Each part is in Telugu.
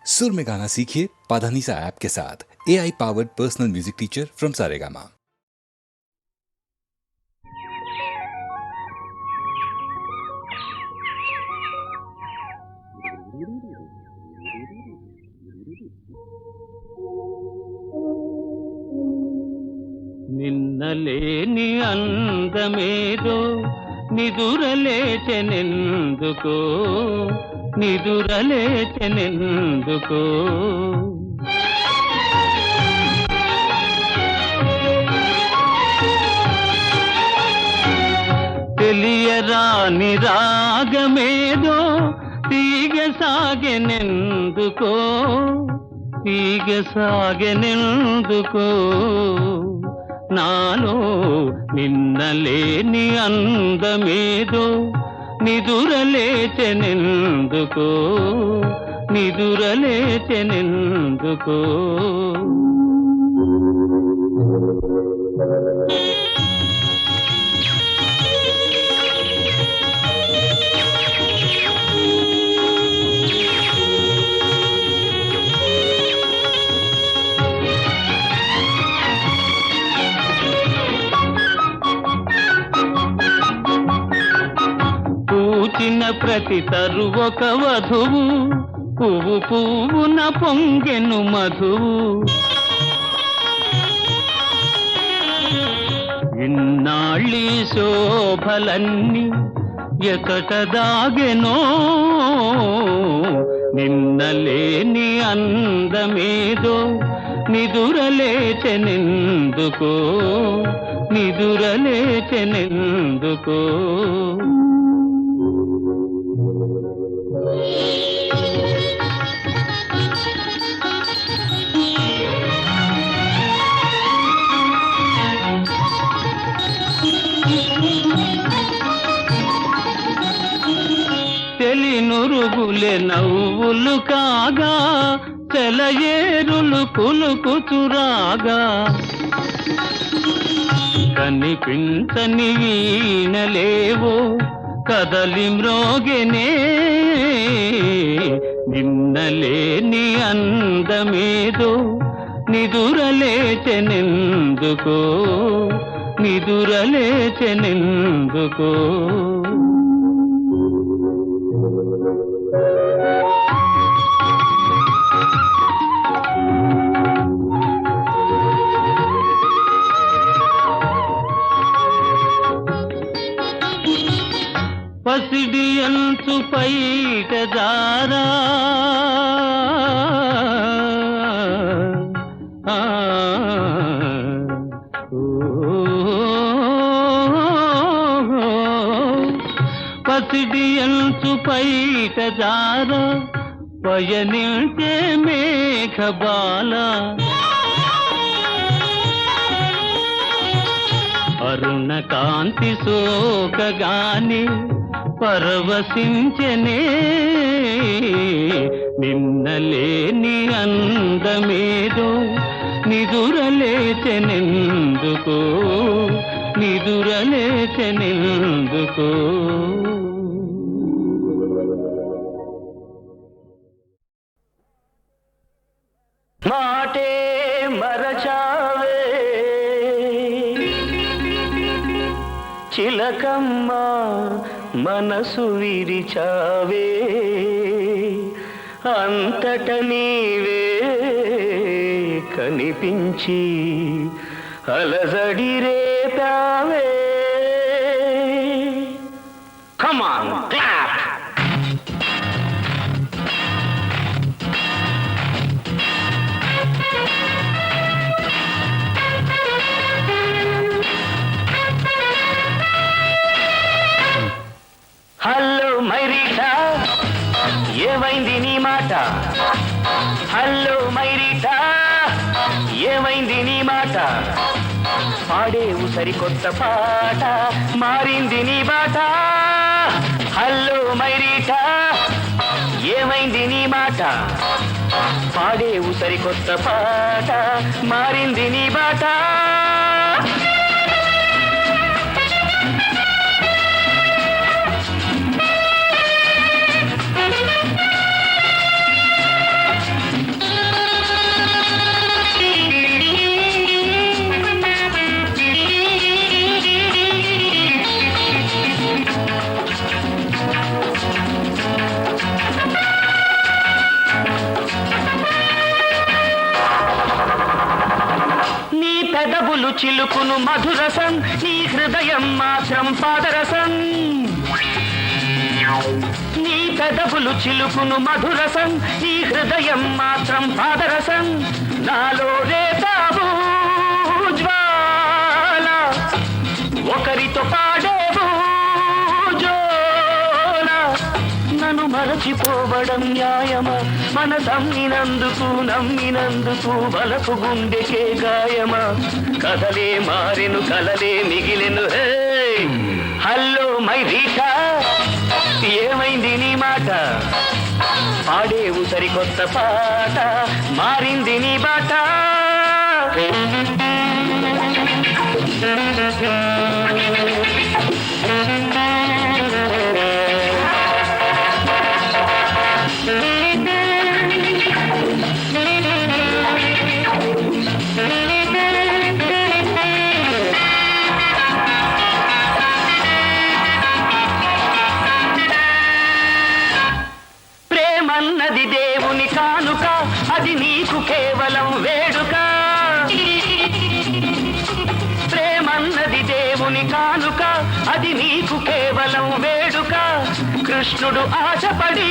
सुर में गाना सीखिए पाधानीसा ऐप के साथ। AI powered personal music teacher from Saregama. నిన్నలేని అందమేదో నిదురలేచెనెందుకో నిదురలేచెనెందుకో తెలియరాని రాగమేదో తీగ సాగెనెందుకో తీగ సాగెనెందుకో నాలో నిన్నలేని అందమేదో నిదురలేచెనెందుకో నిదురలేచెనెందుకో పూచిన ప్రతి తరువొక వధువు పువ్వు పువ్వున పొంగెను మధువు ఇన్నాళ్ళీ శోభలన్నీ ఎకట దాగెనో నిన్నలేని అందమేదో నిదురలేచెనెందుకో నిదురలేచెనెందుకో తెలినురుగులే నవ్వులు కాగా తెలయేరులు కులుకుచురాగా కనిపించని వీణలేవో కదలి మ్రోగెనే నిన్నలేని అందమేదో నిదురలేచెనెందుకో నిదురలేచెనెందుకో పసిడి అంచు పైట జారా పసిడి అంచు పైట జారా పయనించే మేఘబాల అరుణ కాంతి సోకగాని పరవశించెనే నిన్నలేని అందమేదో నిదురలేచెనెందుకో నిదురలేచెనెందుకో మాటే మరచావే చిలకమ్మ మనసు విరిచావే అంతట నీవే కనిపించి అలజడి రేపావే. Come on, clap! హలో మైరీటా, ఏమైంది నీ మాట? హలో మైరీటా, ఏమైంది నీ మాట? పాడేవు సరికొత్త పాట, మారింది నీ బాట. హలో మైరీటా, ఏమైంది నీ మాట? పాడేవు సరికొత్త పాట, మారింది నీ బాట. పెదవులు చిలుకును మధురసం నీ హృదయం మాత్రం పాదరసం నీ పెదవులు చిలుకును మధురసం నీ హృదయం మాత్రం పాదరసం నాలో రేతావు జ్వాల ఒకరితో పాడేవు జోల నన్ను మరచిపోవడం న్యాయమా నమ్మినందుకు బలపు గుండెకే గాయమా కథలే మారెను కలలే మిగిలెను హే హల్లో మై రీటా ఏమైంది నీ మాట పాడేవు సరికొత్త పాట మారింది నీ బాట ప్రేమన్నది దేవుని కానుక అది నీకు కేవలం వేడుక ప్రేమన్నది దేవుని కానుక అది నీకు కేవలం వేడుక కృష్ణుడు ఆశపడి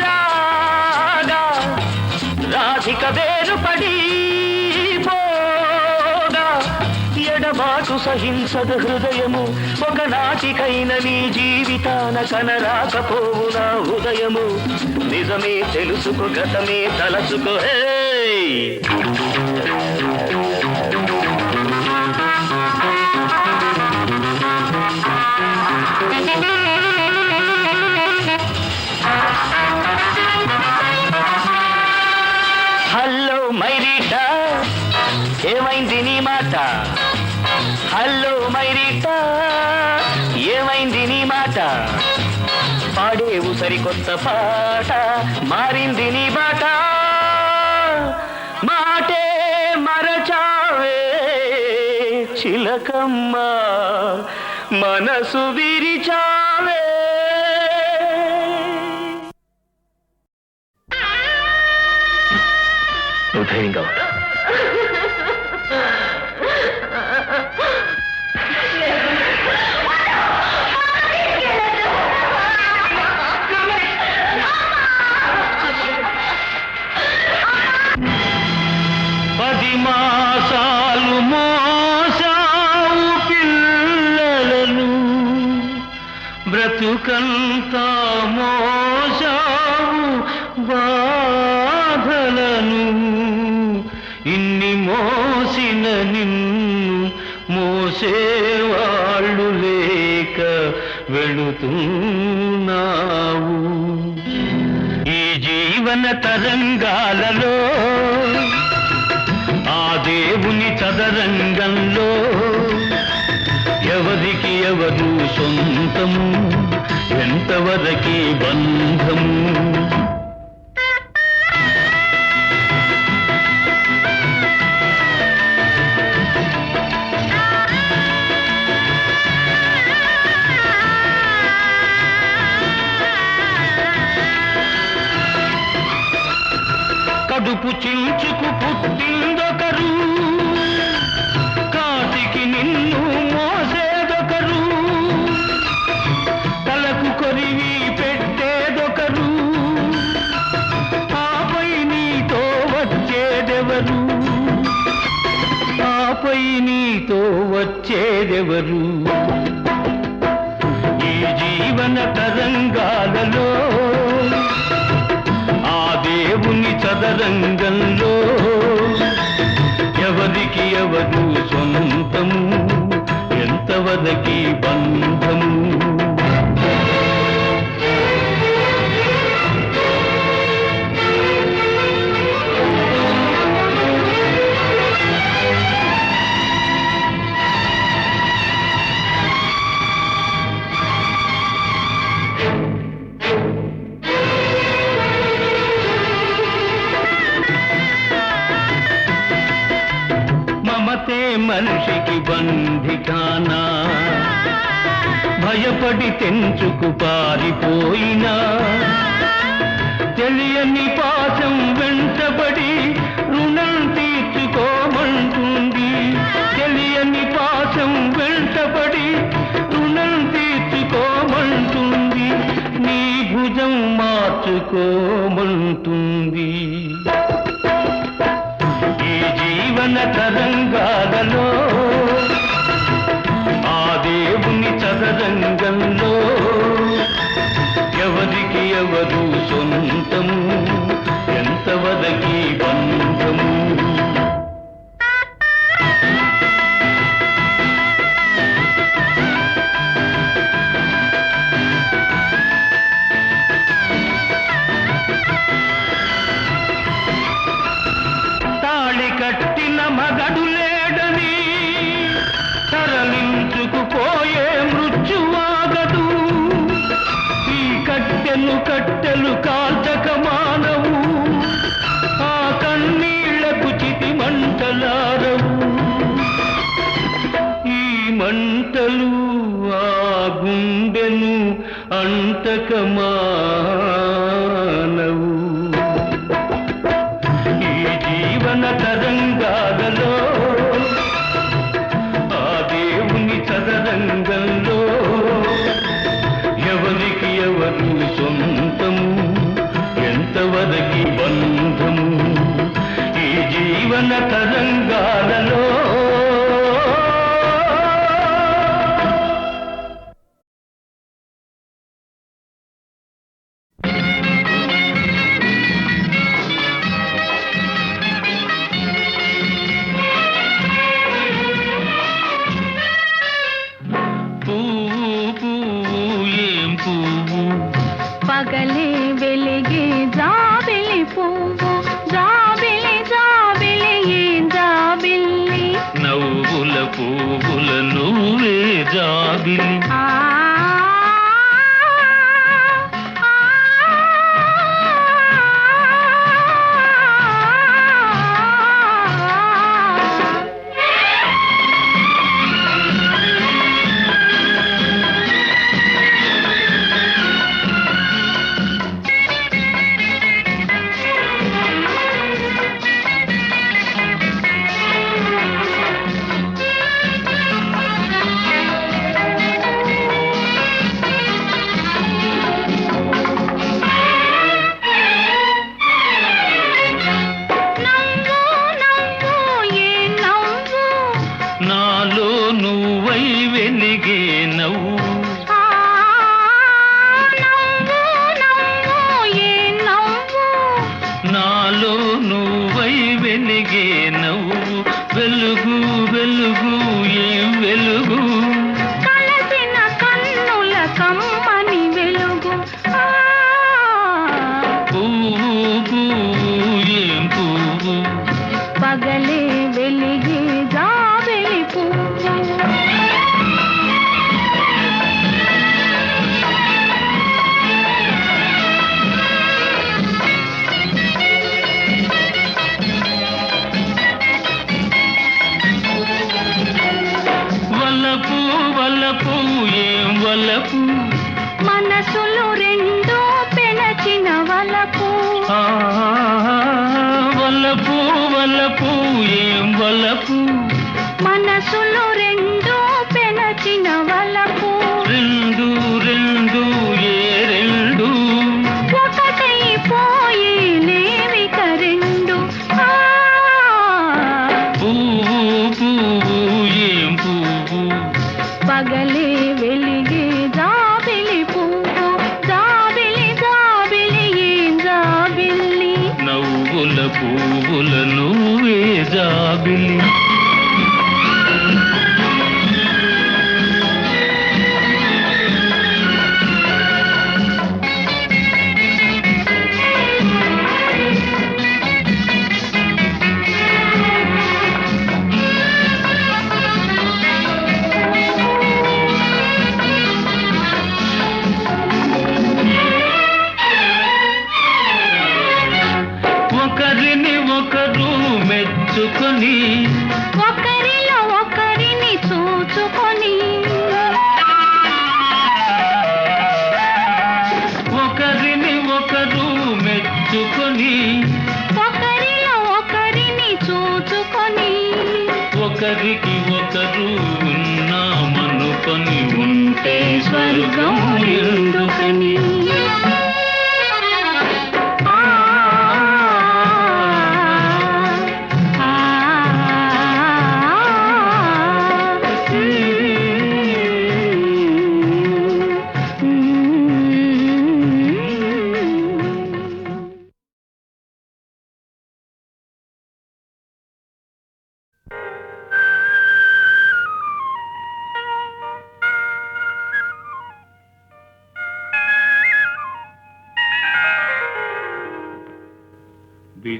రాగా రాధిక వేరుపడి పోగా ఎడబాటు సహింసదు హృదయము ఒకనాటికైన నీ జీవితాన కనరాకపోవు నా ఉదయము నిజమే తెలుసుకో గతమే తలసుకో హే హల్లో మైరీటా ఏమైంది నీ మాట హల్లో మైరీటా ఏమైంది నీ మాట పాడేవు సరికొత్త పాట మారింది నీ బాట మాటే మరచావే చిలకమ్మ మనసు విరిచావే నువ్వు ధైర్యంగా ఉంటా మాసాలు మోసావు పిల్లలను బ్రతుకంతా మోసావు బాధలను ఇన్ని మోసిన నిన్ను మోసేవాళ్ళు లేక వెళుతున్నావు ఈ జీవన తరంగాలలో ఆ దేవుని చదరంగంలో ఎవరికి ఎవరు సొంతము ఎంతవరకి బంధము కడుపు చించుకు పుట్టిందొకరు కాటికి నిన్ను మోసేదొకరు తలకు కొరివి పెట్టేదొకరు ఆపై నీతో వచ్చేదెవరు ఆపై నీతో వచ్చేదెవరు ఈ జీవన తరంగాలలో దేవుని చదరంగంలో ఎవరికి ఎవరు సొంతము ఎంతవరకి బంధము మనిషికి బంధికానా భయపడి తెంచుకు పారిపోయినా తెలియని పాశం వెంటబడి రుణం తీర్చుకోమంటుంది. తెలియని పాశం వెంటబడి రుణం తీర్చుకోమంటుంది. నీ భుజం మార్చుకోమంటుంది. ఈ జీవన తరంగాలలో ఆ దేవుని చదరంగంలో ఎవరికి ఎవరు సొంతము, ఎంతవరకి బంధము. తాళి కట్టిన మగడు లేడని తరలించుకుపోయే మృత్యువాగదు. ఈ కట్టెలు కాల్చక మానవు. ఆ కన్నీళ్లకు చితి మంటలారవు. ఈ మంటలు ఆ గుండెను అంతక మానవు. ఈ జీవన తరంగాలలో ఆ దేవుని చదరంగంలో ఎవరికి ఎవరు సొంతము, ఎంతవరకి బంధము. ఈ జీవన తరంగాలలో పగలే వెలిగే జాబిలి పువ్వు, జాబిలి జాబిలి ఏం జాబిల్లి, నవ్వుల పువ్వుల నువ్వే జాబిలి. నాలో నువ్వై వెలిగే నవ్వు, నాలో నువ్వై వెలిగే నవ్వు. వెలుగు వెలుగు ఏం వెలుగు, కలసిన కన్నుల కమ్మని వెలుగు. పువ్వు పువ్వు ఏం పువ్వు, పగలే వెలిగే జాబిలి పువ్వు. వలపు వలపు ఏం వలపు, మనసులు రెండు పెనచిన వలపు. వలపు వలపు ఏం వలపు, మనసులు రెండు పెనచిన వలపు. రెండు రెండు ఏ రెండు, ఒకటైపోయి లేవిక రెండు. పువ్వు పువ్వు ఏం పువ్వు, పగలే వెలిగే జాబిలి పువ్వు, జాబిలి జాబిలి ఏం జాబిల్లి, నవ్వుల పువ్వుల నువ్వే జాబిలి. ఒకరిని ఒకరు మెచ్చుకొని, ఒకరిలో ఒకరిని చూచుకొని, ఒకరిని ఒకరు మెచ్చుకొని, ఒకరిలో ఒకరిని చూచుకొని ఒకరికి ఒకరు ఉన్నామనుకొని ఉంటే స్వర్గం ఎందుకని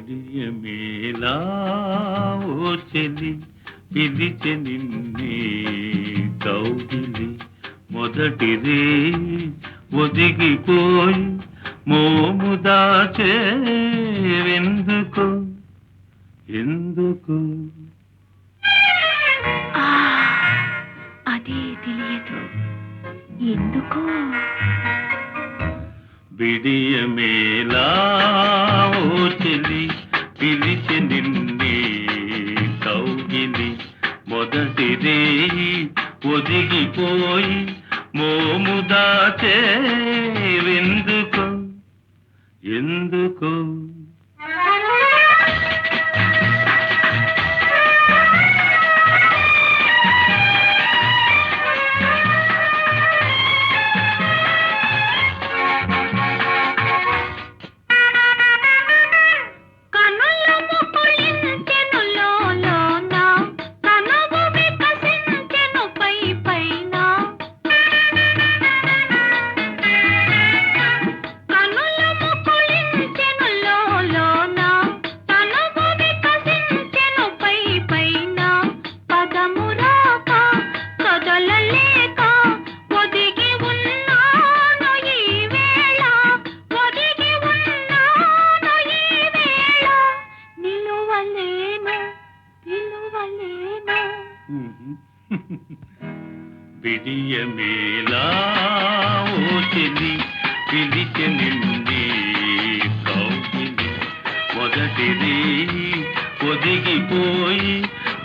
విజయమేలా ఓ చెలి పిలిచె నిన్నే కౌగిలి మొదటిదే ఒదిగిపోయి మోము దాచేవెందుకు ఎందుకు అదే తెలియదు ఎందుకో విడియమేలా ఓ చెలి పిలిచె నిన్నే కౌగిలి మొదటిదే ఒదిగిపోయి మోము దాచేవెందుకు ఎందుకు విడియమేలా ఓ చెలి పిలిచె నిన్నే కౌగిలి మొదటిది ఒదిగిపోయి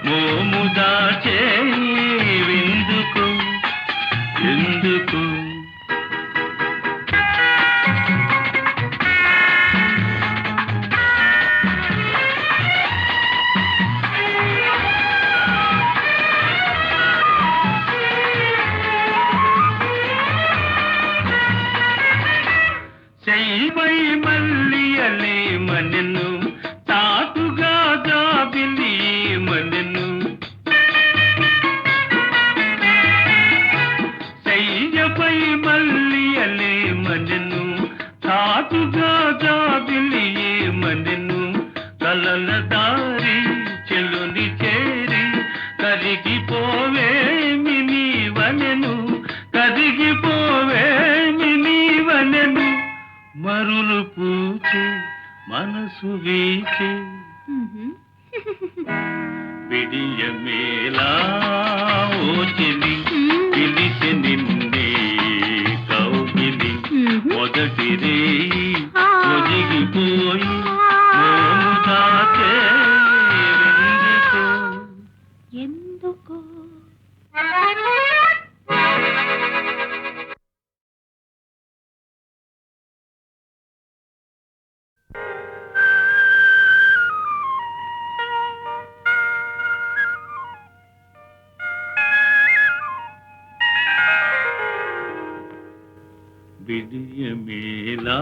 మోము దాచేవెందుకు ఎందుకు చెయ్యపై మల్లియలే మనెను తాటుగా జాబిలి మనెను చెయ్యపై మల్లియలే మనెను తాటుగా జాబిలి మనెను కలల దారి చెలుని చేరి కరిగిపోవేమి నీవనెను కరిగిపోవేమి నీవనెను మరులు పూచే మనసు వీచే విడియమేలా ఓ చెలి పిలిచె నిన్నే కౌగిలి మొదటిదే ఒదిగిపోయి మోము దాచేవెందుకు ఎందుకో విడియమేలా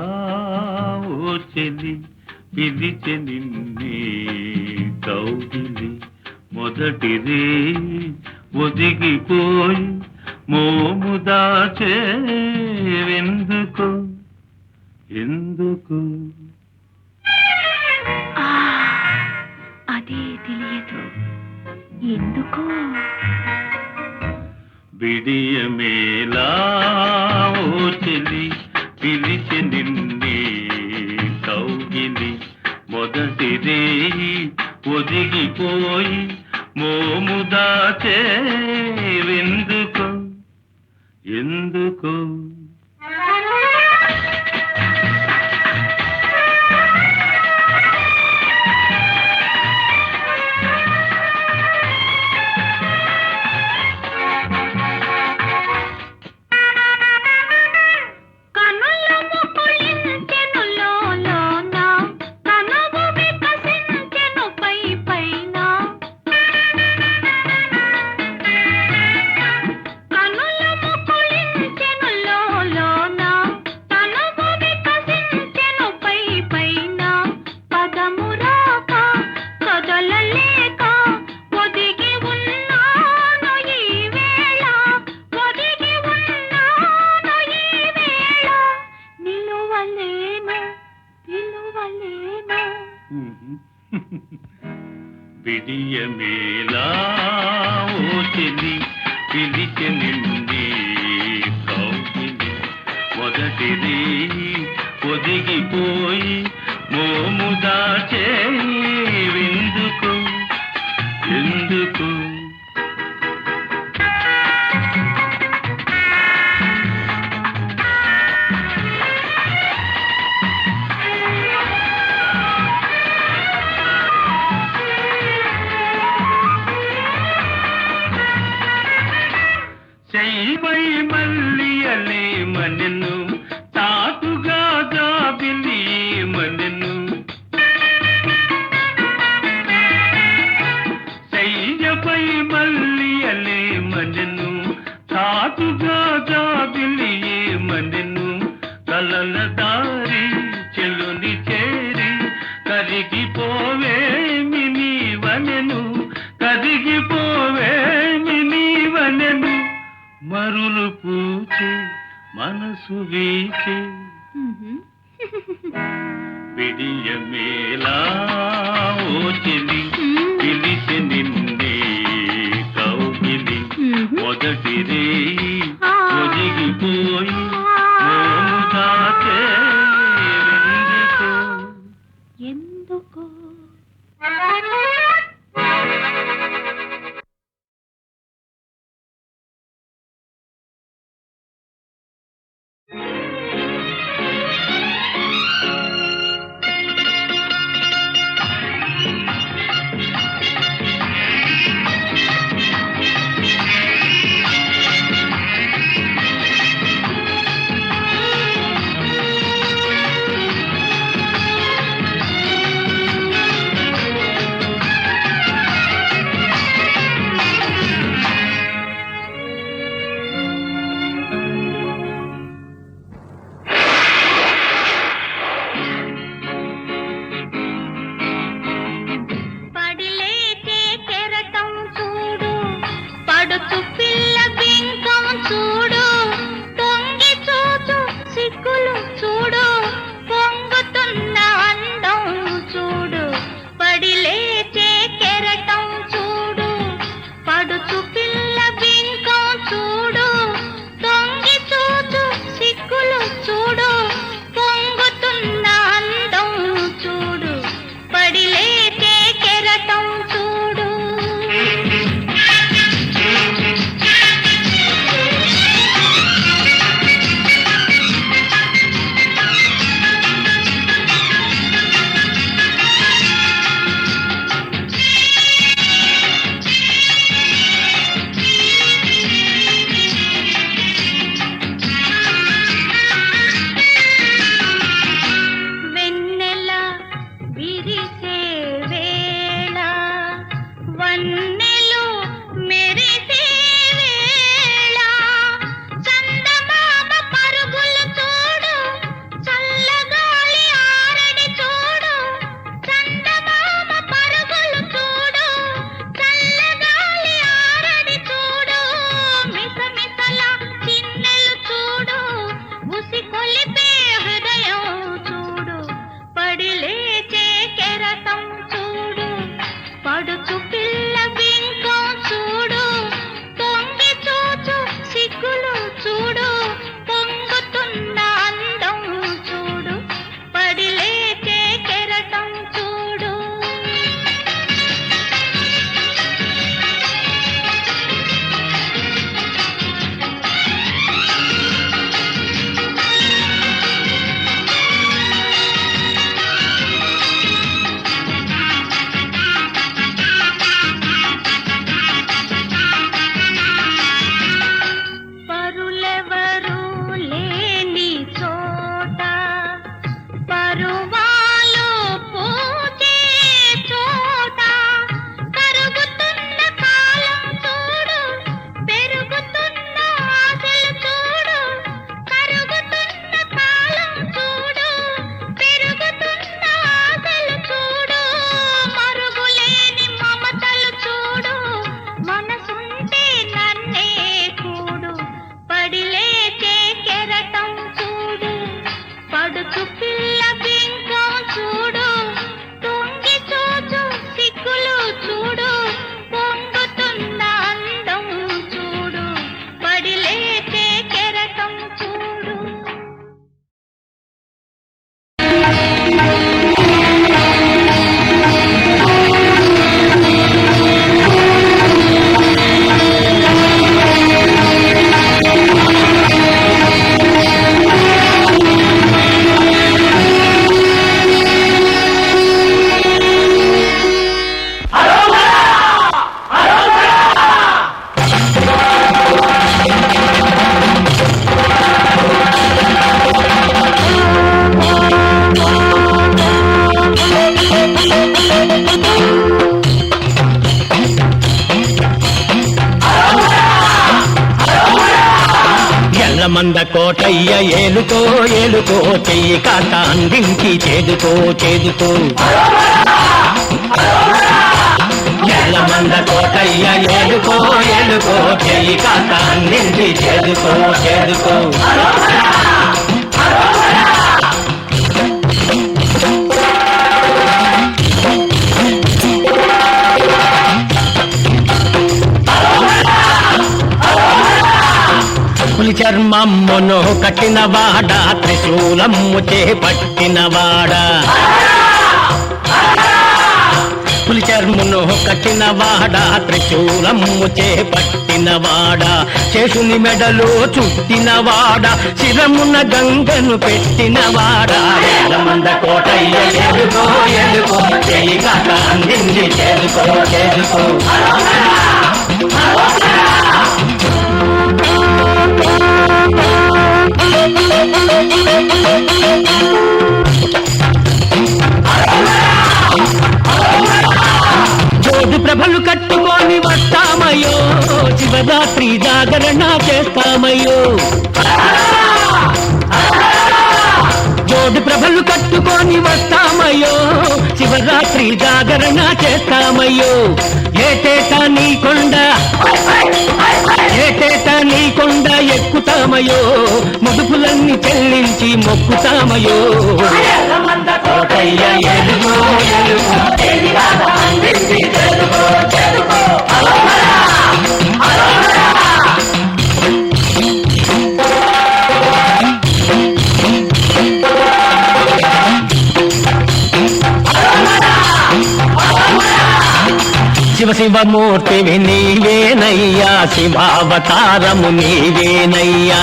ఓ చెలి పిలిచె నిన్నే కౌగిలి మొదటిదే ఒదిగిపోయి మోము దాచేవెందుకు ఎందుకు అదే తెలియదు ఎందుకో విడియమేలా ఓ చెలి పిలిచె నిన్నే కౌగిలి మొదటిదే ఒదిగిపోయి మోము దాచేవెందుకు ఎందుకు బిడియమేలా ఓ చెలి పిలిచె నిన్నే కౌగిలి మొదటిది ఒదిగిపోయి మోము దాచే విందుకు ఎందుకు చెయ్యై మల్లియలే మనను తాటుగా జాబిలి మనను చెయ్యపై మల్లియలే మనను తాటుగా జాబిలి మనను కలల దారి చెలుని చేరి కరిగిపోవేమి నీవనెను కరిగిపోవేమి నీవనెను మరులు పూచే మనసు వీచే విడియమేలా ఓ చెలి పిలిచె నిన్నే కౌగిలి మొదటిదే ఒదిగిపోయి మోము దాచే ఎందుకో ఎల్లమంద కోటయ్య ఏలుకో ఏలుకో చెయ్యి కాక అందించి చేదుకో చేదుకో ఎల్లమంద కోటయ్య ఏలుకో ఏలుకో చెయ్యి కాక అందించి చేదుకో చేదుకో పులి చర్మమ్మును కట్టినవాడ త్రిశూలమ్ము చేపట్టినవాడ పులి చర్మును కట్టినవాడ త్రిశూలమ్ము చేపట్టినవాడ శేషుని మెడలో చుట్టినవాడ శిరమున గంగను పెట్టినవాడ ఎల్లమంద కోటయ్య ఏలుకో ఏలుకో చెయ్యి కాక అందించి చేదుకో చేదుకో జోడు ప్రభలు కట్టుకొని వస్తామయ్యో శివరాత్రి జాగరణ చేస్తామయ్యో జోడు ప్రభలు కట్టుకొని వస్తామయ్యో శివరాత్రి జాగరణ చేస్తామయ్యో ఏటేటా నీ కొండ ఎక్కుతామయ్యో ముడుపులన్నీ చెల్లించి మొక్కుతామయ్యో ఎల్లమంద కోటయ్య ఏలుకో ఏలుకో చెయ్యి కాక అందించి చేదుకో చేదుకో శివ శివమూర్తివి నీవేనయ్యా శివావతారము నీవేనయ్యా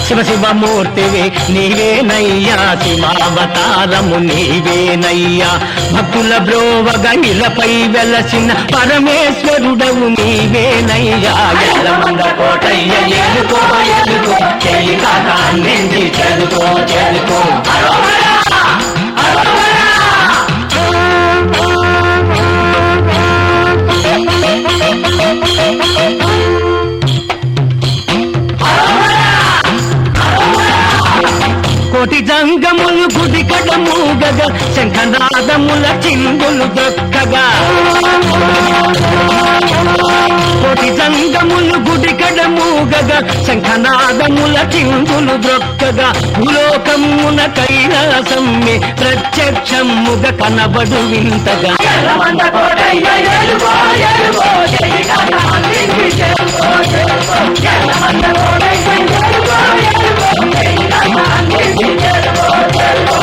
శివ శివమూర్తివి నీవేనయ్యా శివావతారము నీవేనయ్యా భక్తుల బ్రోవగైలపై వెలసిన పరమేశ్వరుడవు నీవేనయ్యా ఎల్లమంద కోటయ్య ఏలుకో ఏలుకో చెయ్యి కాక అందించి చేదుకో చేదుకో కోటి జంగములు గుడి కడమూగగా శంఖనాదముల చిందులు దొక్కగా కోటి జంగములు గుడి కడమూగగా శంఖనాదముల చిందులు దొక్కగా భూలోకమున కైలాసమ్మి ప్రత్యక్షముగ కనబడు వింతగా ఎల్లమంద కోటయ్య ఏలుకో ఏలుకో చెయ్యి కాక అందించి చేదుకో చేదుకో ఎల్లమంద కోటయ్య ఏలుకో ఏలుకో చెయ్యి కాక అందించి చేదుకో చేదుకో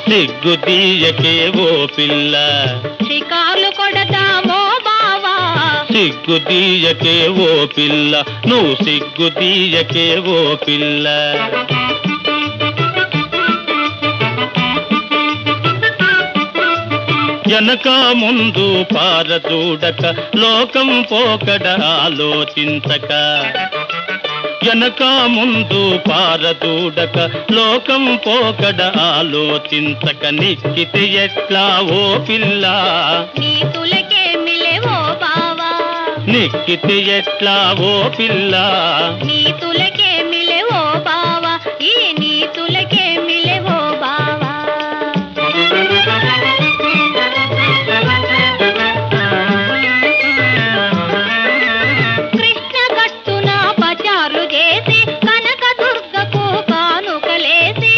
సిగ్గు తీయకే ఓ పిల్ల షికార్లు కొడతామో బావా సిగ్గు తీయకే ఓ పిల్ల నువ్వు సిగ్గు తీయకే ఓ పిల్ల వెనక ముందు పారదూడక లోకం పోకడ ఆలోచించక వెనక ముందు పారదూడక లోకం పోకడ ఆలోచించక నిక్కితే ఎట్లా ఓ పిల్ల నీతులకేమిలేవో బావా నిక్కితే ఎట్లా ఓ పిల్ల నీతులకేమిలేవో బావా ఈ నీతులకేమిలేవో బావా కృష్ణ కట్టున పచారు చేసి కనకదుర్గకు కానుకలేసి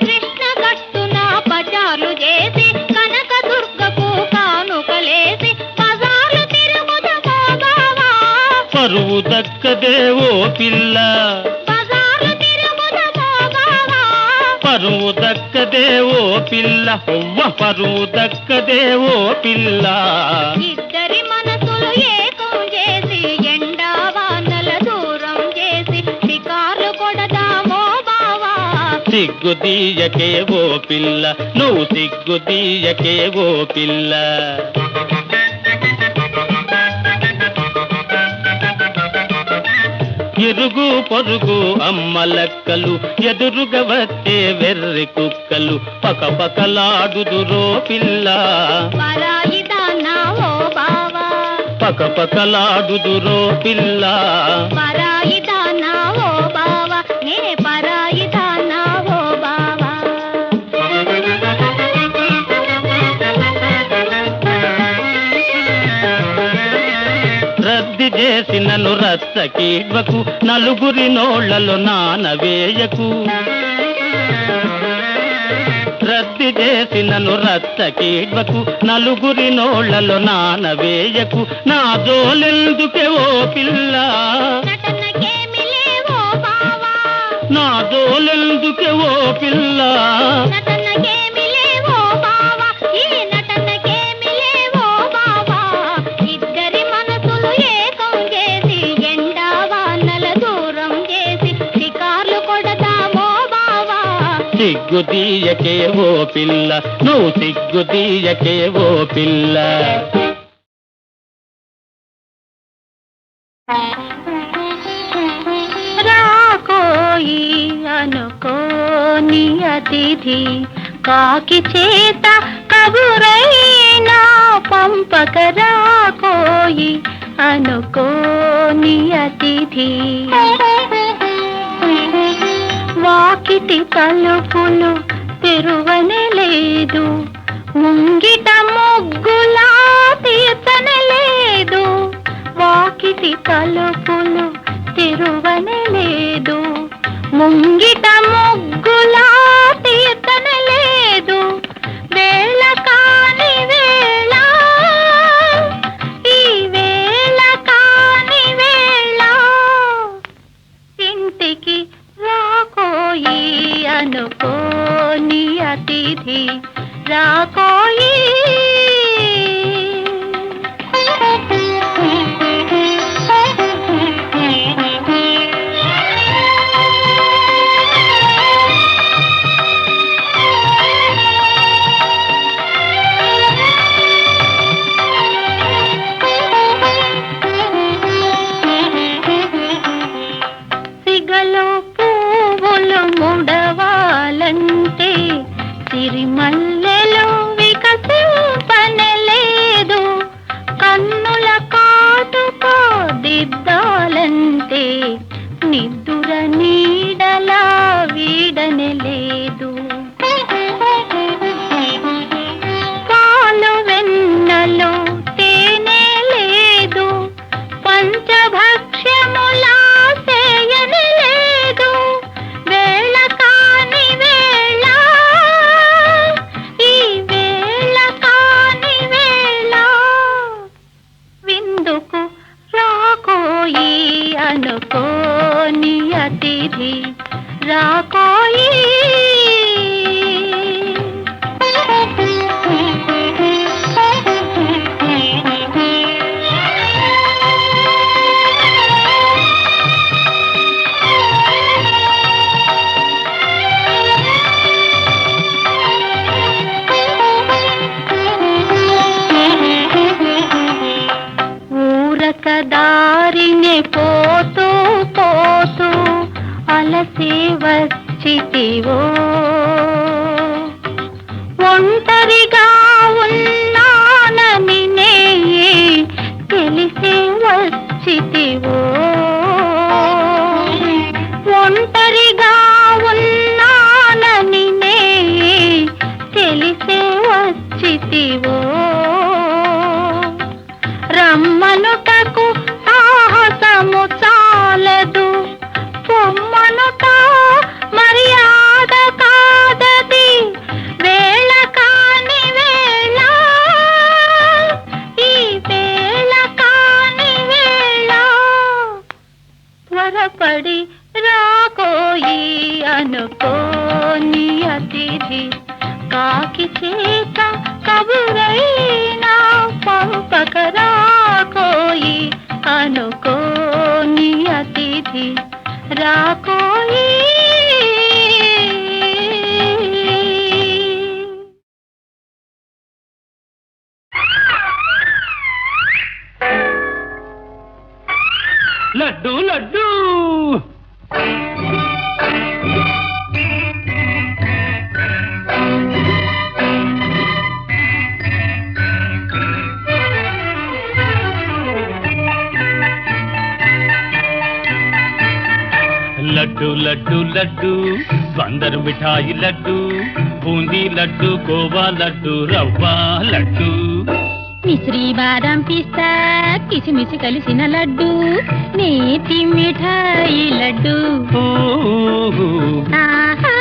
కృష్ణ కట్టున పచారు చేసి కనకదుర్గకు కానుకలేసి బజార్లు తిరుగుదమో బావా పరువు దక్కదే ఓ పిల్ల బజార్లు తిరుగుదమో బావా పరువు దక్కదే ఓ పిల్ల పరువు దక్కదే ఓ పిల్ల ఇద్దరి మనసులు ఏకం చేసి ఎండా వానల దూరం చేసి షికార్లు కొడదామో బావా సిగ్గుదీయకే ఓ పిల్ల నువ్వు సిగ్గుదీయకే ఓ పిల్ల ఇరుగు పొరుగు అమ్మలక్కలు ఎదురుగా వచ్చే వెర్రి కుక్కలు పకపకలాడుదురో పిల్ల పరాయిదానా ఓ బావా పకపకలాడుదురో పిల్ల పరాయిదానా ఓ బావా నే పరాయిదానా ఓ బావా రద్ది చేసి నన్ను రచ్చకీడ్వకు నలుగురి నోళ్లలో నానవేయకు రద్ది చేసి నన్ను రచ్చకీడ్వకు నలుగురి నోళ్లలో నానవేయకు నా జోలెందుకే ఓ పిల్ల నటనకేమి లేవో బావా నా జోలెందుకే ఓ పిల్ల నటనకేమి లేవో బావా ఈ నటనకేమి లేవో బావా ఇద్దరి మనసులు ఏకం చేసి ఎండా వానల దూరం చేసి షికార్లు కొడదామో బావా సిగ్గుదీయకే ఓ పిల్ల నువ్వు సిగ్గుదీయకే ఓ పిల్ల రాకోయి అనుకోని అతిథి కాకి చేత కబురైనా పంపక రాకోయి అనుకోని అతిథి వాకిటి తలుపులు తెరువనే లేదు ముంగిట ముగ్గులా తీర్చనే లేదు వాకిటి తలుపులు తెరువనే లేదు ముంగిట ముగ్గులా తీర్చనే లేదు వేళ కాని వేళ ఈ వేళ కాని వేళ ఇంటికి రాకోయి అనుకోని అతిథి రాకోయి సిగలో పువ్వులు ముడవాలంటే సిరిమల్లెలు వికసింపనలేదు కన్నుల కాటుకో దిద్దాలంటే నిద్దుర నీడలా వీడనలేదు పాలు వెన్నలో తేనె లేదు పంచభక్ష్యములా చేయని లేదు వేళ కాని వేళ ఈ వేళ కాని వేళ విందుకు రాకోయి అనుకోని అతిథి రాకోయి ఊరక దారిని పోతూ పోతూ అలసి వచ్చితివో ఒంటరిగా ఉన్నానని నే తెలిసి వచ్చితివో ఒంటరిగా ఉన్నానని నే తెలిసి వచ్చితివో రమ్మనుటకు సాహసము చాలదు పొమ్మనుట మర్యాద కాదది వేళ కాని వేళ ఈ వేళ కాని వేళ త్వరపడి రాకోయి అనుకోని అతిథి కాకి చేత కబురైనా పంపకరాకోయి అనుకోని అతిథి రాకోయి. లడ్డు లడ్డు లడ్డు లడ్డు లడ్డు బందరు మిఠాయి లడ్డు బూందీ లడ్డు కోవా లడ్డు రవ్వ లడ్డు మిశ్రీ బాదం పిస్తా కిసిమిసి కలిసిన లడ్డు నేతి మిఠాయి లడ్డు ఆహా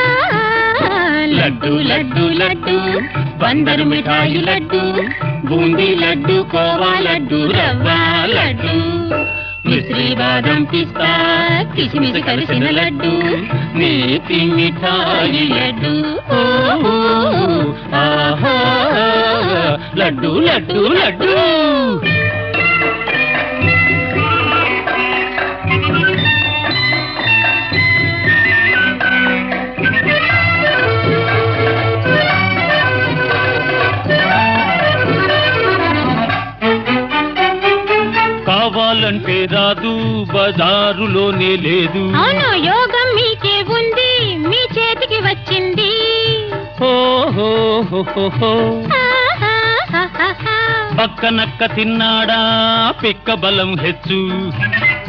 లడ్డు లడ్డు లడ్డు బందరు మిఠాయి లడ్డు బూందీ లడ్డు కోవా లడ్డు రవ్వ లడ్డు మిశ్రీ బాదం పిస్తా కిసిమిసి కలిసిన లడ్డు నేతి మిఠాయి లడ్డు ఆహా లడ్డు లడ్డు లడ్డు కావాలంటే రాదు బజారులోనే లేదు. అవును యోగం మీకే ఉంది మీ చేతికి వచ్చింది. పక్కనక్క తిన్నాడా పిక్క బలం హెచ్చు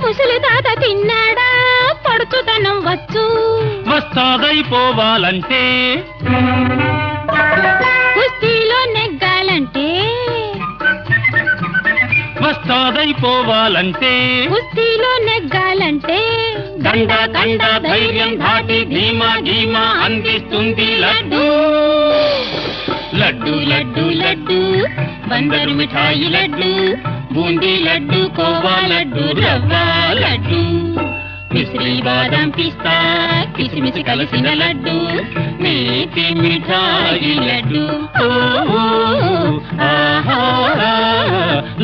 ముసలి తాత తిన్నాడా పడుచుదనం వచ్చు. వస్తాదైపోవాలంటే కుస్తీలో నెగ్గాలంటే వస్తాదైపోవాలంటే కుస్తీలో నెగ్గాలంటే దండ దండ ధైర్యం ధాటి ధీమా ధీమా అందిస్తుంది లడ్డు లడ్డు లడ్డు లడ్డు బందరు మిఠాయి లడ్డు బూందీ లడ్డు కోవా లడ్డు రవ్వ లడ్డు మిశ్రీ బాదం పిస్తా కిసిమిసి కలిసిన లడ్డు నేతి మిఠాయి లడ్డు ఆహా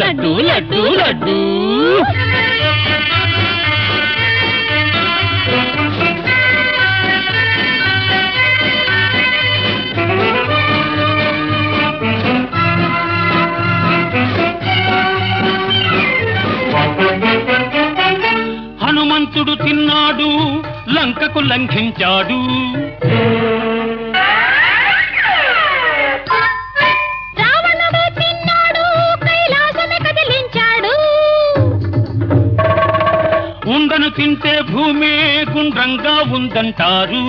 లడ్డు లడ్డు లడ్డు హనుమంతుడు తిన్నాడు లంకకు లంఘించాడు. రావణుడు తిన్నాడు కైలాసమే కదిలించాడు. ఉండను తింటే భూమే గుండ్రంగా ఉందంటారు.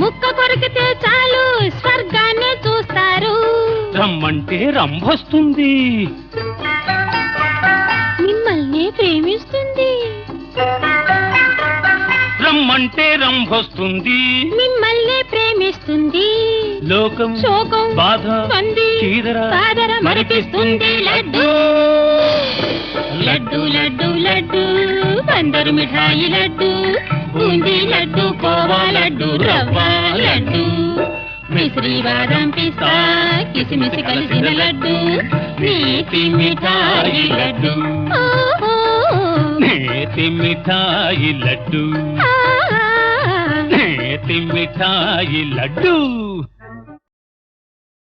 ముక్క కొరికితే చాలు స్వర్గాన్ని చూస్తారు. రమ్మంటే రంభొస్తుంది మిమ్మల్ని ప్రేమిస్తుంది. రమ్మంటే రంభొస్తుంది మిమ్మల్ని ప్రేమిస్తుంది. లోకం శోకం బాధ పంది చీదర బాదర మరిపిస్తుంది లడ్డు లడ్డు లడ్డు లడ్డు బందరు మిఠాయి లడ్డు బూందీ లడ్డు కోవా లడ్డు రవ్వ లడ్డు మిశ్రీ బాదం పిస్తా కిసిమిసి కలిసిన లడ్డు నేతి మిఠాయి లడ్డు నేతి మిఠాయి లడ్డు నేతి మిఠాయి లడ్డు